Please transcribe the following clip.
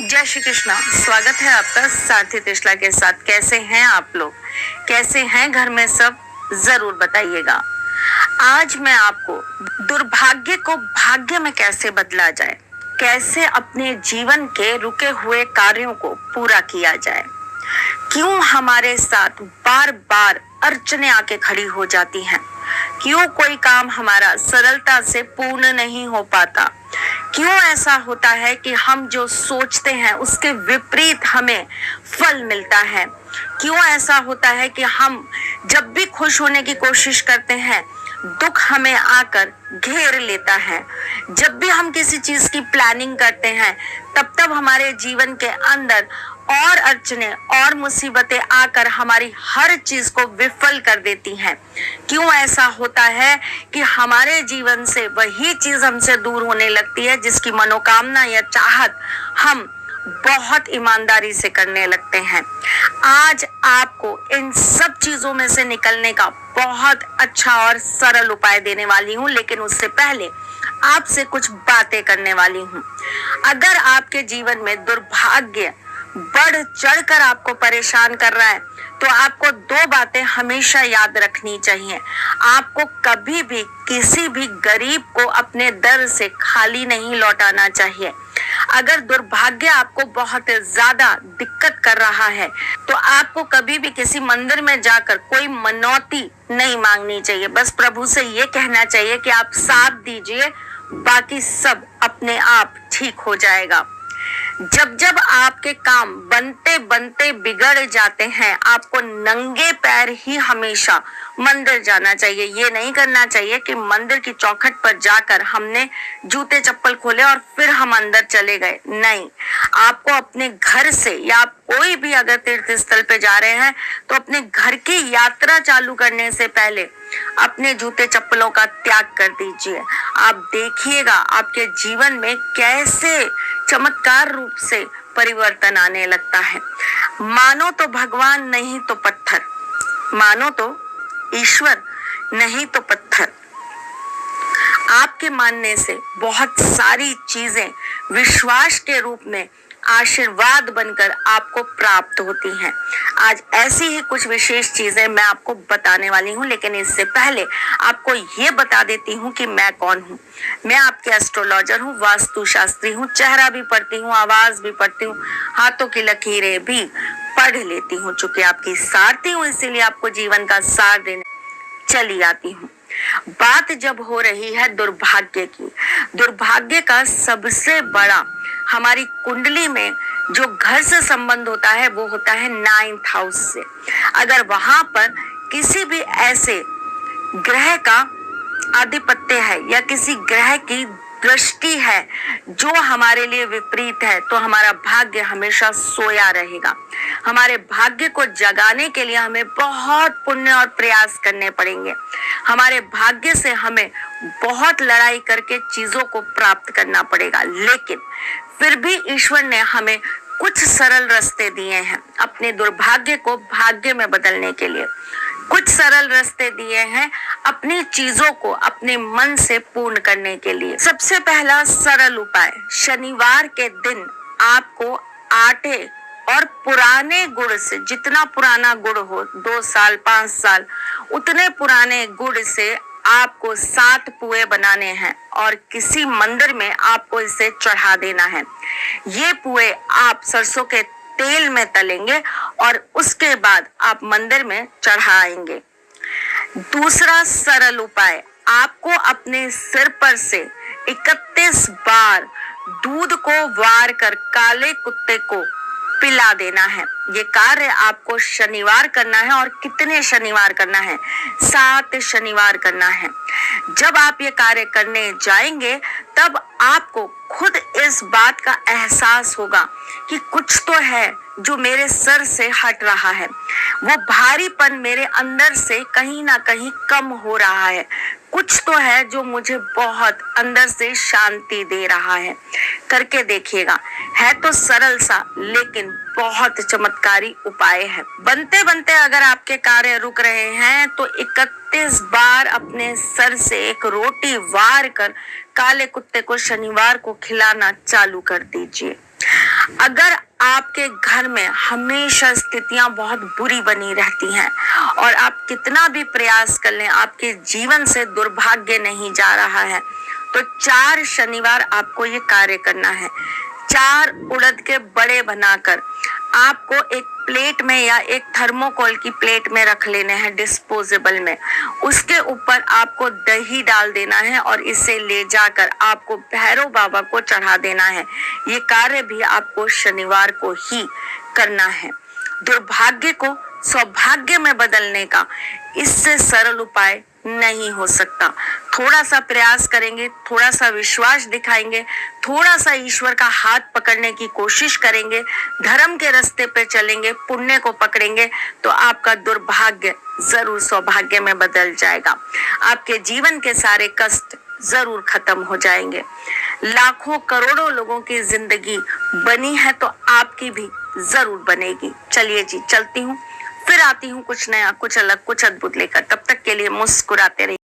जय श्री कृष्णा। स्वागत है आपका सारथी त्रिशला के साथ। कैसे हैं आप लोग? कैसे हैं घर में सब? जरूर बताइएगा। आज मैं आपको दुर्भाग्य को भाग्य में कैसे बदला जाए, कैसे अपने जीवन के रुके हुए कार्यों को पूरा किया जाए, क्यों हमारे साथ बार बार अड़चनें आके खड़ी हो जाती हैं, क्यों कोई काम हमारा सरलता से पूर्ण नहीं हो पाता, क्यों ऐसा होता है कि हम जो सोचते हैं उसके विपरीत हमें फल मिलता है, क्यों ऐसा होता है कि हम जब भी खुश होने की कोशिश करते हैं दुख हमें आकर घेर लेता है, जब भी हम किसी चीज की प्लानिंग करते हैं तब हमारे जीवन के अंदर और अड़चने और मुसीबतें आकर हमारी हर चीज को विफल कर देती हैं। क्यों ऐसा होता है कि हमारे जीवन से वही चीज हमसे दूर होने लगती है जिसकी मनोकामना या चाहत हम बहुत ईमानदारी से करने लगते हैं। आज आपको इन सब चीजों में से निकलने का बहुत अच्छा और सरल उपाय देने वाली हूँ, लेकिन उससे पहले आपसे कुछ बातें करने वाली हूँ। अगर आपके जीवन में दुर्भाग्य बढ़ चढ़कर आपको परेशान कर रहा है तो आपको दो बातें हमेशा याद रखनी चाहिए। आपको कभी भी किसी भी गरीब को अपने दर से खाली नहीं लौटाना चाहिए। अगर दुर्भाग्य आपको बहुत ज्यादा दिक्कत कर रहा है तो आपको कभी भी किसी मंदिर में जाकर कोई मनौती नहीं मांगनी चाहिए। बस प्रभु से ये कहना चाहिए कि आप साथ दीजिए, बाकी सब अपने आप ठीक हो जाएगा। जब जब आपके काम बनते बनते बिगड़ जाते हैं आपको नंगे पैर ही हमेशा मंदिर जाना चाहिए। ये नहीं करना चाहिए कि मंदिर की चौखट पर जाकर हमने जूते चप्पल खोले और फिर हम अंदर चले गए। नहीं, आपको अपने घर से या आप कोई भी अगर तीर्थ स्थल पे जा रहे हैं तो अपने घर की यात्रा चालू करने से पहले अपने जूते चप्पलों का त्याग कर दीजिए। आप देखिएगा आपके जीवन में कैसे चमत्कार रूप से परिवर्तन आने लगता है। मानो तो भगवान नहीं तो पत्थर, मानो तो ईश्वर नहीं तो पत्थर। आपके मानने से बहुत सारी चीजें विश्वास के रूप में आशीर्वाद बनकर आपको प्राप्त होती हैं। आज ऐसी ही कुछ विशेष चीजें मैं आपको बताने वाली हूँ, लेकिन इससे पहले आपको ये बता देती हूँ कि मैं कौन हूँ। मैं आपके एस्ट्रोलॉजर हूँ, वास्तु शास्त्री हूँ, चेहरा भी पढ़ती हूँ, आवाज भी पढ़ती हूँ, हाथों की लकीरें भी पढ़ लेती हूँ। चूंकि आपकी सारथी हूँ इसीलिए आपको जीवन का सार देने चली आती हूँ। बात जब हो रही है दुर्भाग्य की, दुर्भाग्य का सबसे बड़ा हमारी कुंडली में जो घर से संबंध होता है वो होता है 9th हाउस से। अगर वहां पर किसी भी ऐसे ग्रह का आधिपत्य है या किसी ग्रह की दृष्टि है जो हमारे लिए विपरीत है तो हमारा भाग्य हमेशा सोया रहेगा। हमारे भाग्य को जगाने के लिए हमें बहुत पुण्य और प्रयास करने पड़ेंगे। हमारे भाग्य से हमें बहुत लड़ाई करके चीजों को प्राप्त करना पड़ेगा, लेकिन फिर भी ईश्वर ने हमें कुछ सरल रास्ते दिए हैं अपने दुर्भाग्य को भाग्य में बदलने के लिए। कुछ सरल रास्ते दिए हैं अपनी चीजों को अपने मन से पूर्ण करने के लिए। सबसे पहला सरल उपाय, शनिवार के दिन आपको आटे और पुराने गुड़ से, जितना पुराना गुड़ हो 2 साल 5 साल, उतने पुराने गुड़ से आपको 7 पुए बनाने हैं और किसी मंदिर में आपको इसे चढ़ा देना है। ये पुए आप सरसों के तेल में तलेंगे और उसके बाद आप मंदिर में चढ़ाएंगे। दूसरा सरल उपाय, आपको अपने सिर पर से 31 बार दूध को वार कर काले कुत्ते को पिला देना है। ये कार्य आपको शनिवार करना है। और कितने शनिवार करना है? 7 शनिवार करना है। जब आप ये कार्य करने जाएंगे तब आपको खुद इस बात का एहसास होगा कि कुछ तो है जो मेरे सर से हट रहा है, वो भारीपन मेरे अंदर से कहीं ना कहीं कम हो रहा है, कुछ तो है जो मुझे बहुत अंदर से शांति दे रहा है। करके देखिएगा, है तो सरल सा लेकिन बहुत चमत्कारी उपाय है। बनते बनते अगर आपके कार्य रुक रहे हैं तो 31 बार अपने सर से एक रोटी वार कर काले कुत्ते को शनिवार को खिलाना चालू कर दीजिए। अगर आपके घर में हमेशा स्थितियां बहुत बुरी बनी रहती हैं और आप कितना भी प्रयास कर लें आपके जीवन से दुर्भाग्य नहीं जा रहा है, तो 4 शनिवार आपको ये कार्य करना है। 4 उड़द के बड़े बनाकर आपको एक प्लेट में या एक थर्मोकोल की प्लेट में रख लेने हैं, डिस्पोजेबल में। उसके ऊपर आपको दही डाल देना है और इसे ले जाकर आपको भैरव बाबा को चढ़ा देना है। ये कार्य भी आपको शनिवार को ही करना है। दुर्भाग्य को सौभाग्य में बदलने का इससे सरल उपाय नहीं हो सकता। थोड़ा सा प्रयास करेंगे, थोड़ा सा विश्वास दिखाएंगे, थोड़ा सा ईश्वर का हाथ पकड़ने की कोशिश करेंगे, धर्म के रास्ते पे चलेंगे, पुण्य को पकड़ेंगे, तो आपका दुर्भाग्य जरूर सौभाग्य में बदल जाएगा। आपके जीवन के सारे कष्ट जरूर खत्म हो जाएंगे। लाखों करोड़ों लोगों की जिंदगी बनी है तो आपकी भी जरूर बनेगी। चलिए जी, चलती हूँ, फिर आती हूँ कुछ नया, कुछ अलग, कुछ अद्भुत लेकर। तब तक के लिए मुस्कुराते रहिए।